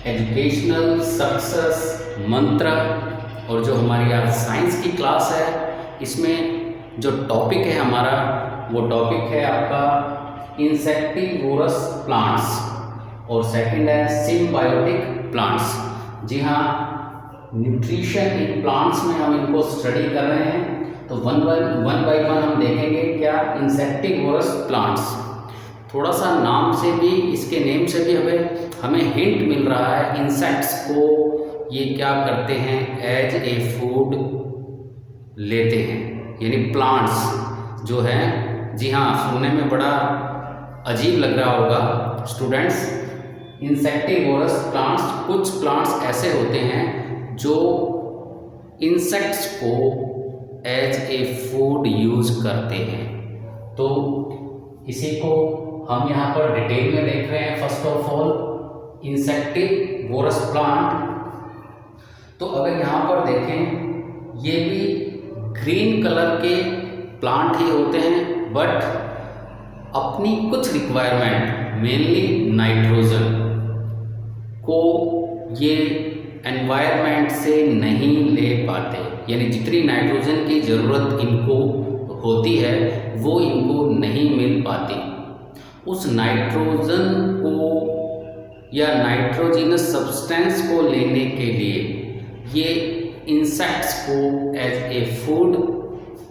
Educational success मंत्र। और जो हमारी आज साइंस की क्लास है, इसमें जो टॉपिक है हमारा, वो टॉपिक है आपका इंसेक्टिवोरस प्लांट्स और सेकंड है सिम्बायोटिक प्लांट्स। जी हाँ, न्यूट्रिशन इन प्लांट्स में हम इनको स्टडी कर रहे हैं। तो वन बाय वन हम देखेंगे क्या इंसेक्टिवोरस प्लांट्स। थोड़ा सा नाम से भी, इसके नेम से भी हमें हिंट मिल रहा है इंसेक्ट्स को ये क्या करते हैं, एज ए फूड लेते हैं। यानी प्लांट्स जो है, जी हाँ, सुनने में बड़ा अजीब लग रहा होगा स्टूडेंट्स। इंसेक्टिवोरस प्लांट्स, कुछ प्लांट्स ऐसे होते हैं जो इंसेक्ट्स को एज ए फूड यूज करते हैं। तो इसी को हम यहाँ पर डिटेल में देख रहे हैं। First of all insectivorous plant. तो अगर यहाँ पर देखें, ये भी ग्रीन कलर के प्लांट ही होते हैं, बट अपनी कुछ रिक्वायरमेंट मेनली नाइट्रोजन को ये एनवायरनमेंट से नहीं ले पाते। यानी जितनी नाइट्रोजन की ज़रूरत इनको होती है वो इनको नहीं मिल पाती। उस नाइट्रोजन को या नाइट्रोजिनस सब्सटेंस को लेने के लिए ये इंसेक्ट्स को एज ए फूड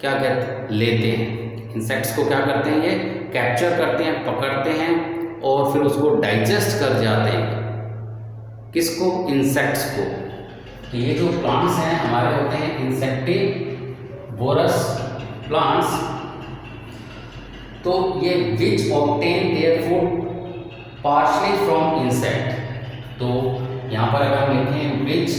क्या कहते लेते हैं। इंसेक्ट्स को क्या करते हैं, ये कैप्चर करते हैं, पकड़ते हैं और फिर उसको डाइजेस्ट कर जाते हैं। किसको? इंसेक्ट्स को। तो ये जो प्लांट्स हैं हमारे होते हैं इंसेक्टिवोरस प्लांट्स। तो ये which obtain their food partially from insect. तो यहाँ पर अगर हम लिखें विच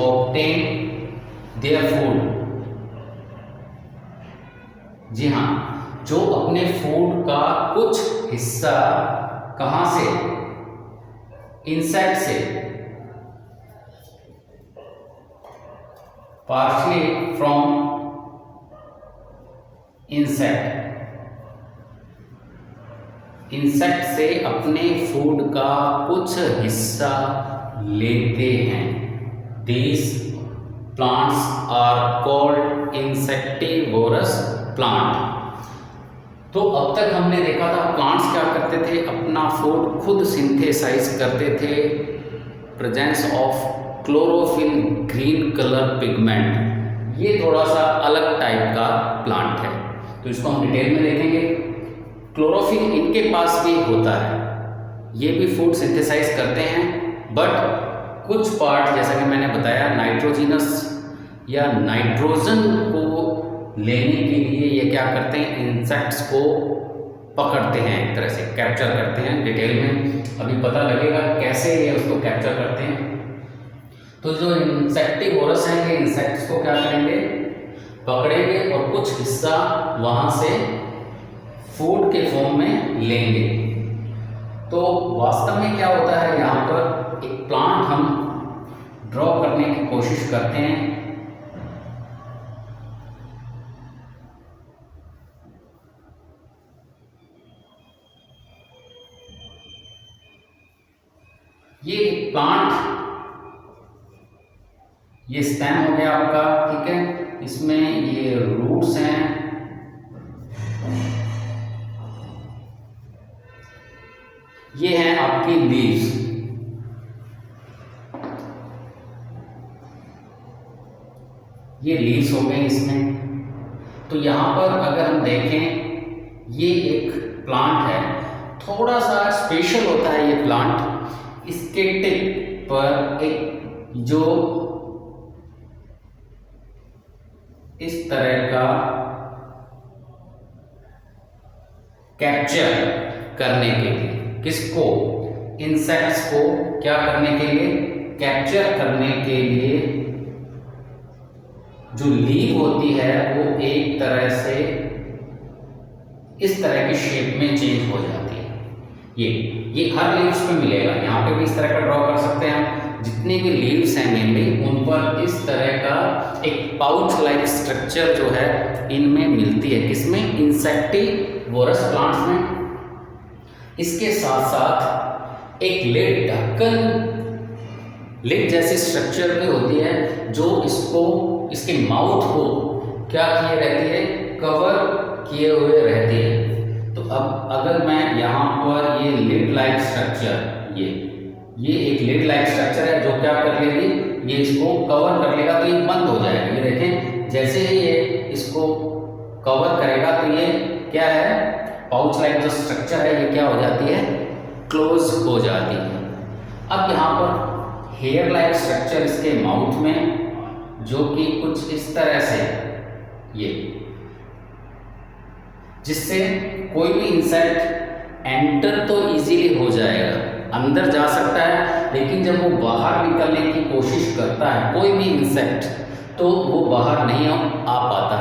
ऑब्टेन देयर फूड, जी हाँ, जो अपने फूड का कुछ हिस्सा कहाँ से? इंसेक्ट से। पार्शली फ्रॉम इंसेक्ट से अपने फूड का कुछ हिस्सा लेते हैं। These plants are called insectivorous plant। तो अब तक हमने देखा था प्लांट्स क्या करते थे, अपना फूड खुद सिंथेसाइज करते थे। Presence of chlorophyll green colour pigment, ये थोड़ा सा अलग टाइप का प्लांट है, तो इसको हम डिटेल में देखेंगे। क्लोरोफिल इनके पास भी होता है, ये भी फूड सिंथेसाइज करते हैं, बट कुछ पार्ट जैसा कि मैंने बताया नाइट्रोजिनस या नाइट्रोजन को लेने के लिए ये क्या करते हैं, इंसेक्ट्स को पकड़ते हैं, एक तरह से कैप्चर करते हैं। डिटेल में अभी पता लगेगा कैसे ये उसको कैप्चर करते हैं। तो जो इंसेक्टिवोरस हैं ये इंसेक्ट्स को क्या करेंगे, पकड़ेंगे और कुछ हिस्सा वहाँ से फूड के फॉर्म में लेंगे। तो वास्तव में क्या होता है, यहाँ पर एक प्लांट हम ड्रॉ करने की कोशिश करते हैं। ये प्लांट, ये स्टेम हो गया आपका, ठीक है, इसमें ये रूट्स हैं, ये हैं आपकी लीव्स, ये लीव्स हो गए इसमें। तो यहाँ पर अगर हम देखें, ये एक प्लांट है, थोड़ा सा स्पेशल होता है ये प्लांट। इसके टिप पर एक जो इस तरह का कैप्चर करने के लिए, किसको? इंसेक्ट्स को क्या करने के लिए? कैप्चर करने के लिए जो लीव होती है वो एक तरह से इस तरह की शेप में चेंज हो जाती है। ये हर लीव्स पे मिलेगा, यहाँ पे भी इस तरह का ड्रॉ कर सकते हैं हम। जितने भी लीव्स हैं मेनली उन पर इस तरह का एक पाउच लाइक स्ट्रक्चर जो है इनमें मिलती है। किसमें? इंसेक्टिवोरस प्लांट्स में। इसके साथ साथ एक लिड, ढक्कन, लिड जैसी स्ट्रक्चर भी होती है जो इसको, इसके माउथ को क्या किए रहती है? कवर किए हुए रहती है। तो अब अगर मैं यहाँ पर ये लिड लाइक स्ट्रक्चर, ये एक लिड लाइक स्ट्रक्चर है जो क्या कर लेगी? ये इसको कवर कर लेगा तो ये बंद हो जाएगा। ये देखें, जैसे ही ये इसको कवर करेगा तो ये क्या है? पाउच लाइक जो स्ट्रक्चर है ये क्या हो जाती है? क्लोज हो जाती है। अब यहाँ पर हेयर लाइक स्ट्रक्चर इसके माउथ में, जो कि कुछ इस तरह से, ये, जिससे कोई भी इंसेक्ट एंटर तो इजीली हो जाएगा, अंदर जा सकता है, लेकिन जब वो बाहर निकलने की कोशिश करता है कोई भी इंसेक्ट, तो वो बाहर नहीं आ पाता।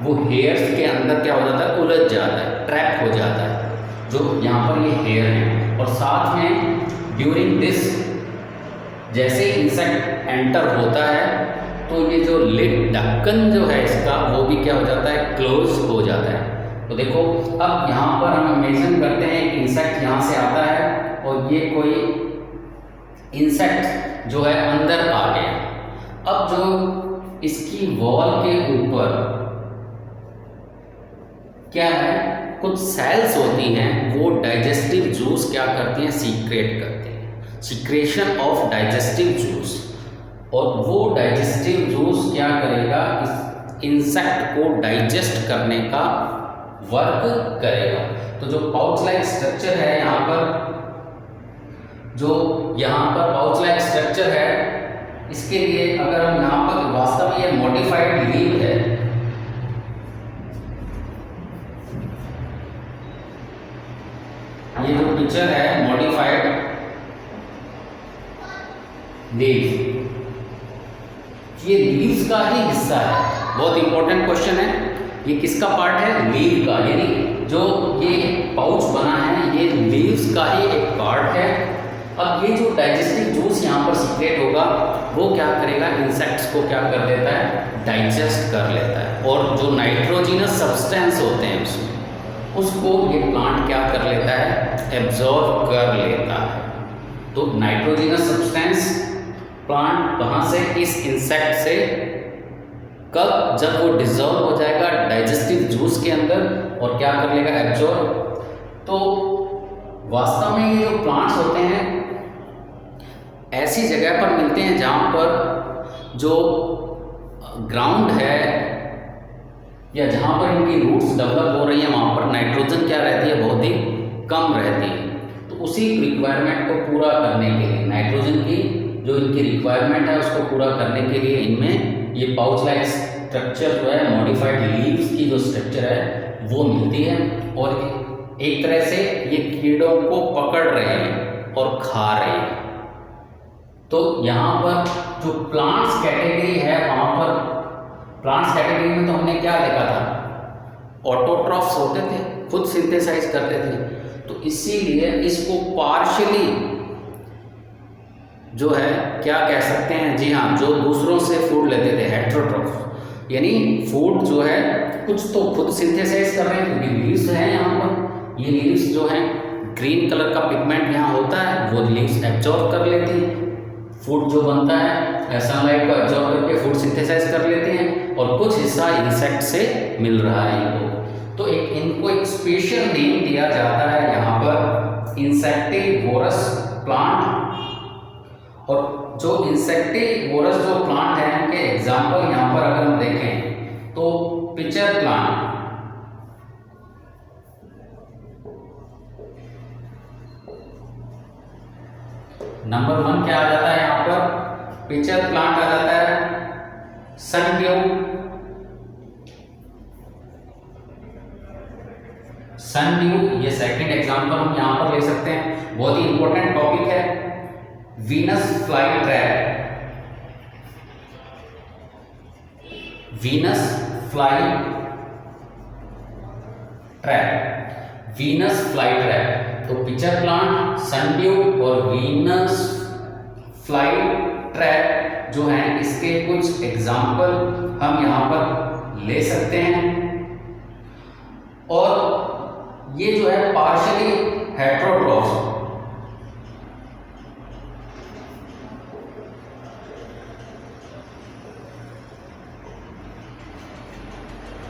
वो हेयर्स के अंदर क्या हो जाता है? उलझ जाता है, ट्रैप हो जाता है, जो यहाँ पर ये हेयर है। और साथ में ड्यूरिंग दिस, जैसे इंसेक्ट एंटर होता है तो ये जो लिड, ढक्कन जो है इसका, वो भी क्या हो जाता है? क्लोज हो जाता है। तो देखो, अब यहाँ पर हम इमेजिन करते हैं कि इंसेक्ट यहाँ से आता है और ये कोई इंसेक्ट जो है अंदर आ गया। अब जो इसकी वॉल के ऊपर क्या है? कुछ सेल्स होती हैं, वो डाइजेस्टिव जूस क्या करती हैं? सीक्रेट करती हैं, सीक्रेशन ऑफ डाइजेस्टिव जूस। और वो डाइजेस्टिव जूस क्या करेगा? इस इंसेक्ट को डाइजेस्ट करने का वर्क करेगा। तो जो पाउच लाइक स्ट्रक्चर है यहाँ पर, जो यहाँ पर पाउच लाइक स्ट्रक्चर है, इसके लिए अगर हम यहाँ पर, वास्तव में ये मॉडिफाइड लीव है, ये जो पिक्चर है मॉडिफाइड लीव, ये लीव्स का ही हिस्सा है। बहुत इंपॉर्टेंट क्वेश्चन है। ये किसका पार्ट है? लीव का, यानी जो ये पाउच बना है ये लीव्स का ही एक पार्ट है। अब ये जो डाइजेस्टिव जूस यहाँ पर सीक्रेट होगा, वो क्या करेगा? इंसेक्ट्स को क्या कर देता है? डाइजेस्ट कर लेता है। और जो नाइट्रोजिनस सब्सटेंस होते हैं उसमें, उसको ये प्लांट क्या कर लेता है? एब्जॉर्ब कर लेता है। तो नाइट्रोजिनस सब्सटेंस प्लांट कहाँ से? इस इंसेक्ट से। कब? जब वो डिजॉल्व हो जाएगा डाइजेस्टिव जूस के अंदर और क्या कर लेगा? एब्जॉर्ब। तो वास्तव में ये जो प्लांट्स होते हैं ऐसी जगह पर मिलते हैं जहाँ पर जो ग्राउंड है या जहाँ पर इनकी रूट्स डेवलप हो रही हैं, वहाँ पर नाइट्रोजन क्या रहती है? बहुत ही कम रहती है। तो उसी रिक्वायरमेंट को पूरा करने के लिए, नाइट्रोजन की जो इनकी रिक्वायरमेंट है उसको पूरा करने के लिए इनमें ये पाउच लाइक स्ट्रक्चर जो है, मॉडिफाइड लीव्स की जो स्ट्रक्चर है वो मिलती है। और एक तरह से ये कीड़ों को पकड़ रहे हैं और खा रहे हैं। तो यहाँ पर जो प्लांट्स कैटेगरी है, वहाँ पर प्लांट्स कैटेगरी में तो हमने क्या देखा था? ऑटोट्रॉफ्स होते थे, खुद सिंथेसाइज करते थे। तो इसीलिए इसको पार्शियली जो है क्या कह सकते हैं? जी हाँ, जो दूसरों से फूड लेते थे, हेटेरोट्रॉफ, यानी फूड जो है कुछ तो खुद सिंथेसाइज कर रहे हैं, क्योंकि लीव्स हैं यहाँ पर। ये लीव्स जो हैं, ग्रीन कलर का पिगमेंट यहाँ होता है, वो लीव्स एब्जॉर्ब कर लेती हैं। फूड जो बनता है सनलाइट को एब्जॉर्ब करके फूड सिंथेसाइज कर लेते हैं, और कुछ हिस्सा इंसेक्ट से मिल रहा है इनको। तो इनको एक स्पेशल नेम दिया जाता है यहाँ पर, इंसेक्टिवोरस प्लांट। और जो इंसेक्टिवोरस जो प्लांट हैं उनके एग्जाम्पल यहाँ पर अगर हम देखें तो पिचर प्लांट, नंबर 1 क्या आ जाता है यहाँ पर? पिचर प्लांट आ जाता है। सनड्यू, सनड्यू ये सेकंड एग्जांपल हम यहाँ पर ले सकते हैं, बहुत ही इंपॉर्टेंट टॉपिक है। Venus fly trap, Venus fly trap, Venus fly trap. तो पिचर प्लांट, सनड्यू और वीनस फ्लाई ट्रैप जो हैं इसके कुछ एग्जाम्पल हम यहाँ पर ले सकते हैं। और ये जो है पार्शियली हेट्रोट्रॉफ,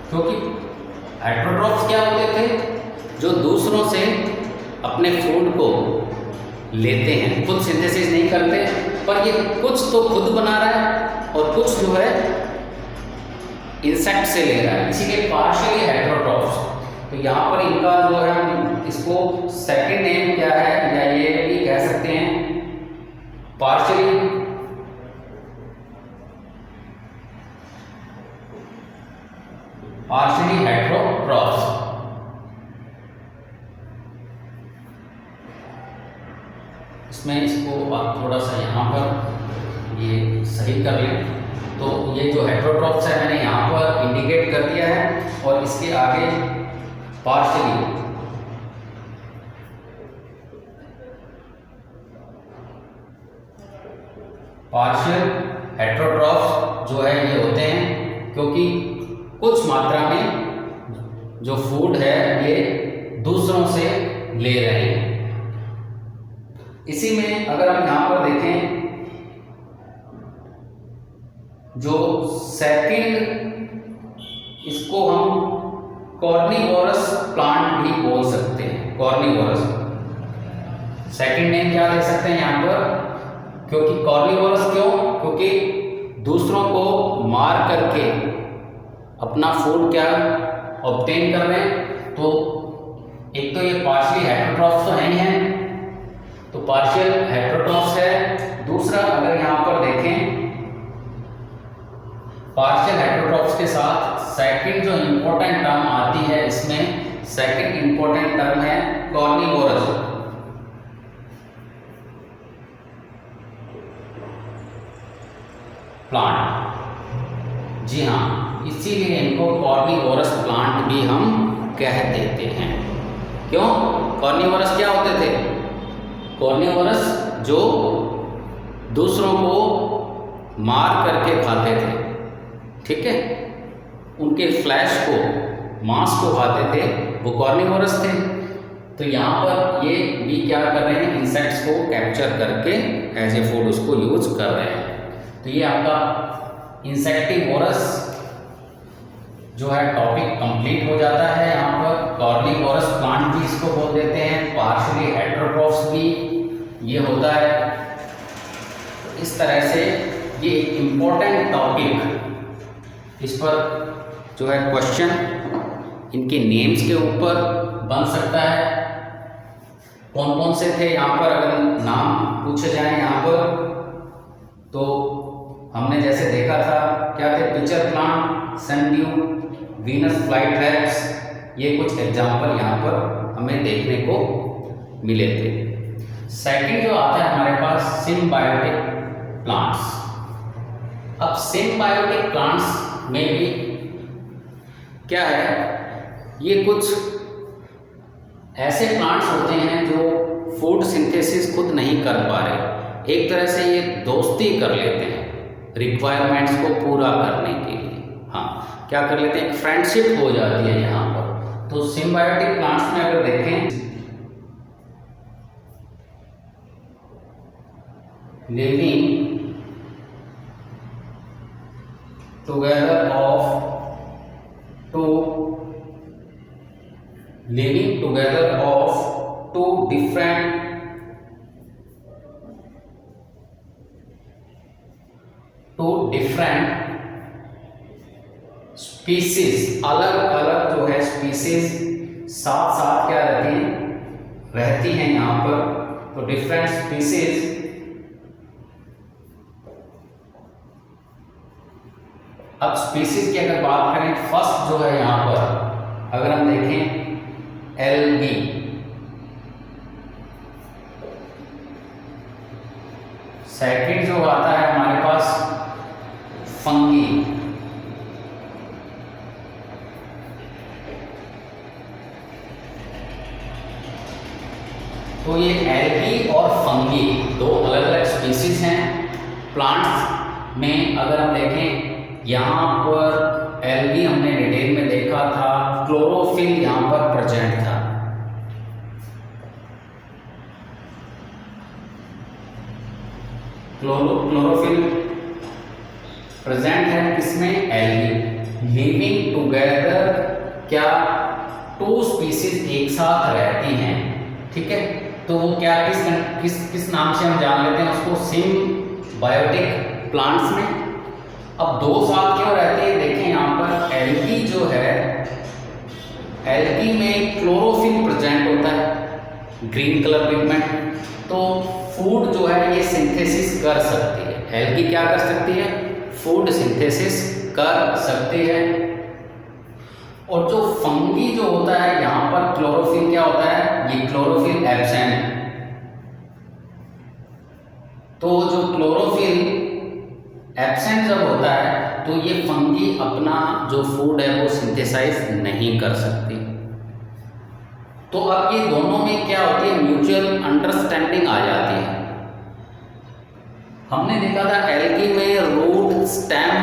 क्योंकि हेट्रोट्रॉफ्स क्या होते थे, जो दूसरों से अपने फूड को लेते हैं, खुद सिंथेसिस नहीं करते, पर ये कुछ तो खुद बना रहा है और कुछ जो है इंसेक्ट से ले रहा है, इसीलिए पार्शियली हेट्रोट्रॉफ्स। तो यहाँ पर इनका जो है हम इसको सेकंड नेम क्या है, या ये भी कह सकते हैं पार्शियली हेट्रोट्रॉफ्स। इसमें इसको आप थोड़ा सा यहाँ पर ये सही कर लें। तो ये जो हेट्रोट्रॉफ्स है मैंने यहाँ पर इंडिकेट कर दिया है, और इसके आगे पार्शियली पार्शियल हेट्रोट्रॉफ्स जो है ये होते हैं, क्योंकि कुछ मात्रा में जो फूड है ये दूसरों से ले रहे हैं। इसी में अगर हम यहाँ पर देखें, जो सेकंड, इसको हम कॉर्निवोरस प्लांट भी बोल सकते हैं। कॉर्निवोरस सेकंड नेम क्या दे सकते हैं यहाँ पर, क्योंकि कॉर्निवोरस क्यों, क्योंकि दूसरों को मार करके अपना फूड क्या ऑब्टेन कर रहे हैं। तो एक तो ये पार्शियली हेट्रोट्रॉफ्स तो है ही हैं, तो पार्शियल हेट्रोट्रॉफ्स है। दूसरा अगर यहाँ पर देखें, पार्शियल हेट्रोट्रॉफ्स के साथ सेकंड जो इंपॉर्टेंट टर्म आती है, इसमें सेकंड इंपॉर्टेंट टर्म है कॉर्निवोरस। प्लांट, जी हाँ, इसीलिए इनको कॉर्निवोरस प्लांट भी हम कह देते हैं। क्यों? कॉर्निवोरस क्या होते थे? कॉर्निवोरस जो दूसरों को मार करके खाते थे, ठीक है, उनके फ्लैश को, मांस को खाते थे, वो कॉर्निवोरस थे। तो यहाँ पर ये भी क्या कर रहे हैं, इंसेक्ट्स को कैप्चर करके एज ए फूड उसको यूज कर रहे हैं। तो ये आपका इंसेक्टिवोरस जो है टॉपिक कंप्लीट हो जाता है। यहाँ पर कॉर्निवोरस प्लांट भी इसको बोल देते हैं, पार्शियली हेट्रोट्रॉफ्स भी ये होता है। इस तरह से ये एक इम्पोर्टेंट टॉपिक, इस पर जो है क्वेश्चन इनके नेम्स के ऊपर बन सकता है। कौन कौन से थे यहाँ पर, अगर नाम पूछे जाए यहाँ पर, तो हमने जैसे देखा था क्या थे, pitcher plant, sundew, Venus fly traps, ये कुछ एग्जाम्पल यहाँ पर हमें देखने को मिले थे। सेकंड जो आता है हमारे पास, सिम्बायोटिक प्लांट्स। अब सिम्बायोटिक प्लांट्स में भी क्या है, ये कुछ ऐसे प्लांट्स होते हैं जो फूड सिंथेसिस खुद नहीं कर पा रहे, एक तरह से ये दोस्ती कर लेते हैं रिक्वायरमेंट्स को पूरा करने के लिए। हाँ, क्या कर लेते हैं, एक फ्रेंडशिप हो जाती है यहाँ पर। तो सिम्बायोटिक प्लांट्स में अगर देखें, living together of two different species, अलग अलग जो है स्पीसीज साथ साथ क्या रहती हैं यहाँ पर। तो डिफरेंट स्पीसीज, अब स्पीसीज की अगर बात करें, फर्स्ट जो है यहाँ पर अगर हम देखें एल्गी, सेकंड जो आता है हमारे पास फंगी, तो ये एल्गी और फंगी दो अलग अलग स्पीसीज हैं प्लांट्स में। अगर हम देखें यहाँ पर एल्गी हमने डिटेल में देखा था, क्लोरोफिल यहाँ पर प्रेजेंट था। क्लोरोफिल प्रेजेंट है किसमें? एल्गी। लिविंग टुगेदर, क्या टू स्पीसीज एक साथ रहती हैं, ठीक है। तो वो क्या किस नाम से हम जान लेते हैं उसको? सिम्बायोटिक प्लांट्स में। अब दो साथ क्यों रहते हैं? देखें यहाँ पर एल्गी जो है, एल्गी में क्लोरोफिल प्रेजेंट होता है, ग्रीन कलर पिगमेंट। तो फूड जो है ये सिंथेसिस कर सकती है। एल्गी क्या कर सकती है? फूड सिंथेसिस कर सकती है। और जो फंगी जो होता है यहाँ पर क्लोरोफिल क्या होता है? ये क्लोरोफिल एब्सेंट। तो जो क्लोरोफिल एब्सेंट जब होता है तो ये फंगी अपना जो फूड है वो सिंथेसाइज नहीं कर सकती। तो अब ये दोनों में क्या होती है? म्यूचुअल अंडरस्टैंडिंग आ जाती है। हमने देखा था एल्गी में रूट स्टेम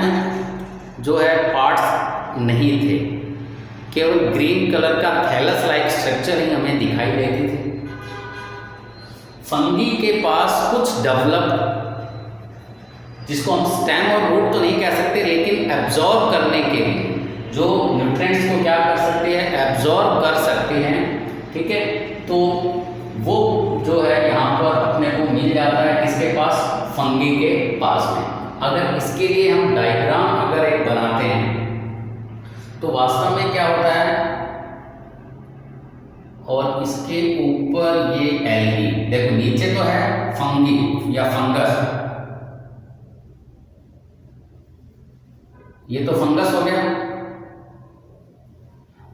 जो है पार्ट्स नहीं थे, केवल ग्रीन कलर का थैलस लाइक स्ट्रक्चर ही हमें दिखाई देती थी। फंगी के पास कुछ डेवलप्ड, जिसको हम स्टेम और रूट तो नहीं कह सकते, लेकिन एब्जॉर्ब करने के लिए जो न्यूट्रिएंट्स को क्या कर सकती है? एब्जॉर्ब कर सकती हैं, ठीक है। तो वो जो है यहाँ पर अपने को मिल जाता है किसके पास? फंगी के पास में। अगर इसके लिए हम डायग्राम अगर एक बनाते हैं तो वास्तव में क्या होता है, और इसके ऊपर ये एल्गी, देखो नीचे तो है फंगी या फंगस, ये तो फंगस हो गया,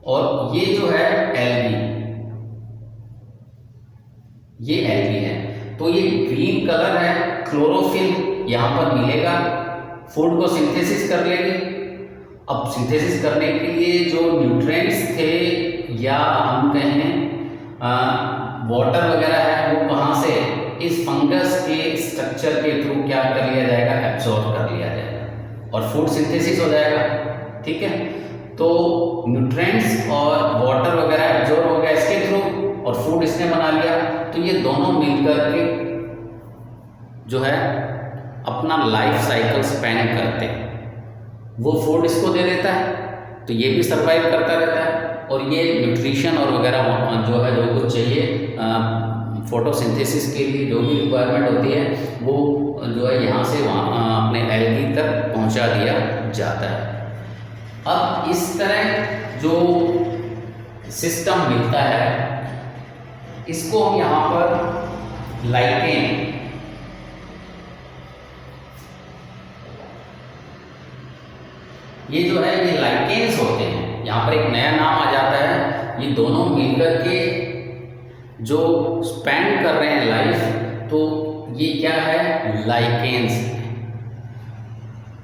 और ये जो है एल्गी, ये एल्गी है। तो ये ग्रीन कलर है, क्लोरोफिल यहाँ पर मिलेगा, फूड को सिंथेसिस कर लेगी। अब सिंथेसिस करने के लिए जो न्यूट्रिएंट्स थे या हम कहें वाटर वगैरह है, वो कहाँ से? इस फंगस के स्ट्रक्चर के थ्रू क्या कर लिया जाएगा? एब्जॉर्ब कर लिया जाएगा और फूड सिंथेसिस हो जाएगा, ठीक है। तो न्यूट्रिएंट्स और वाटर वगैरह एब्जॉर्ब हो गया इसके थ्रू और फूड इसने बना लिया। तो ये दोनों मिलकर के जो है अपना लाइफ साइकिल स्पेंड करते हैं। वो फूड इसको दे देता है तो ये भी सर्वाइव करता रहता है, और ये न्यूट्रिशन और वगैरह जो है, जो कुछ चाहिए फोटोसिंथेसिस के लिए जो भी रिक्वायरमेंट होती है, वो जो है यहाँ से वहाँ अपने एल्गी तक पहुँचा दिया जाता है। अब इस तरह जो सिस्टम मिलता है, इसको हम यहाँ पर लाइकेन, ये जो है ये लाइकेन्स होते हैं। यहाँ पर एक नया नाम आ जाता है। ये दोनों मिलकर के जो स्पेंड कर रहे हैं लाइफ, तो ये क्या है? लाइकेन्स।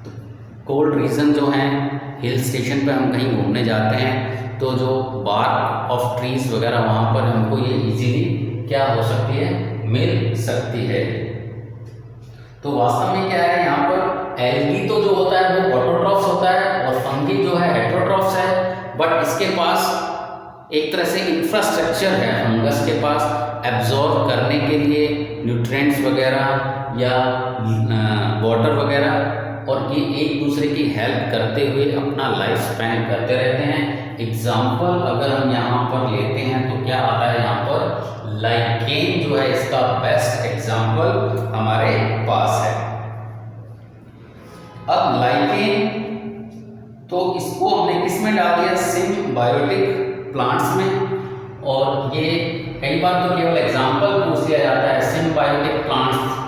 तो कोल्ड रीजन जो हैं, हिल स्टेशन पे हम कहीं घूमने जाते हैं तो जो बार्क ऑफ ट्रीज वगैरह वहाँ पर हमको ये इजीली क्या हो सकती है? मिल सकती है। तो वास्तव में क्या है यहाँ पर? एल्गी तो जो होता है वो ऑटोट्रॉफ्स होता है और फंगी जो है हेटेरोट्रॉफ्स है, बट इसके पास एक तरह से इंफ्रास्ट्रक्चर है फंगस के पास एब्जॉर्ब करने के लिए न्यूट्रिएंट्स वगैरह या वाटर वगैरह, और ये एक दूसरे की हेल्प करते हुए अपना लाइफ स्पेंड करते रहते हैं। एग्जाम्पल अगर हम यहाँ पर लेते हैं तो क्या आता है यहाँ पर? लाइकेन जो है इसका बेस्ट एग्जाम्पल हमारे पास है। अब लाइकेन तो इसको हमने किसमें डाल दिया? सिम्बायोटिक प्लांट्स में। और ये कई बार तो केवल एग्जाम्पल पूछ लिया जाता है सिम्बायोटिक प्लांट्स,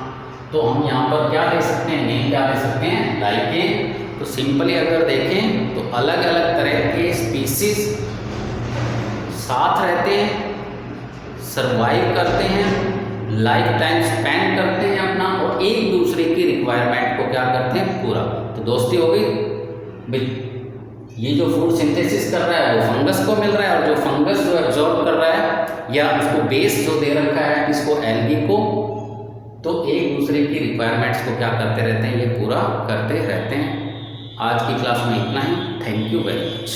तो हम यहाँ पर क्या दे सकते हैं? नेम क्या दे सकते हैं? लाइकेन। तो सिंपली अगर देखें तो अलग अलग तरह के स्पीसीज साथ रहते हैं, सर्वाइव करते हैं, लाइफ टाइम स्पेंड करते हैं अपना, और एक दूसरे की रिक्वायरमेंट को क्या करते हैं? पूरा। तो दोस्ती हो गई। ये जो फूड सिंथेसिस कर रहा है वो फंगस को मिल रहा है, और जो फंगस जो एब्जॉर्ब कर रहा है या उसको बेस जो दे रखा है इसको एल्गी को, तो एक दूसरे की रिक्वायरमेंट्स को क्या करते रहते हैं, ये पूरा करते रहते हैं। आज की क्लास में इतना ही। Thank you very much.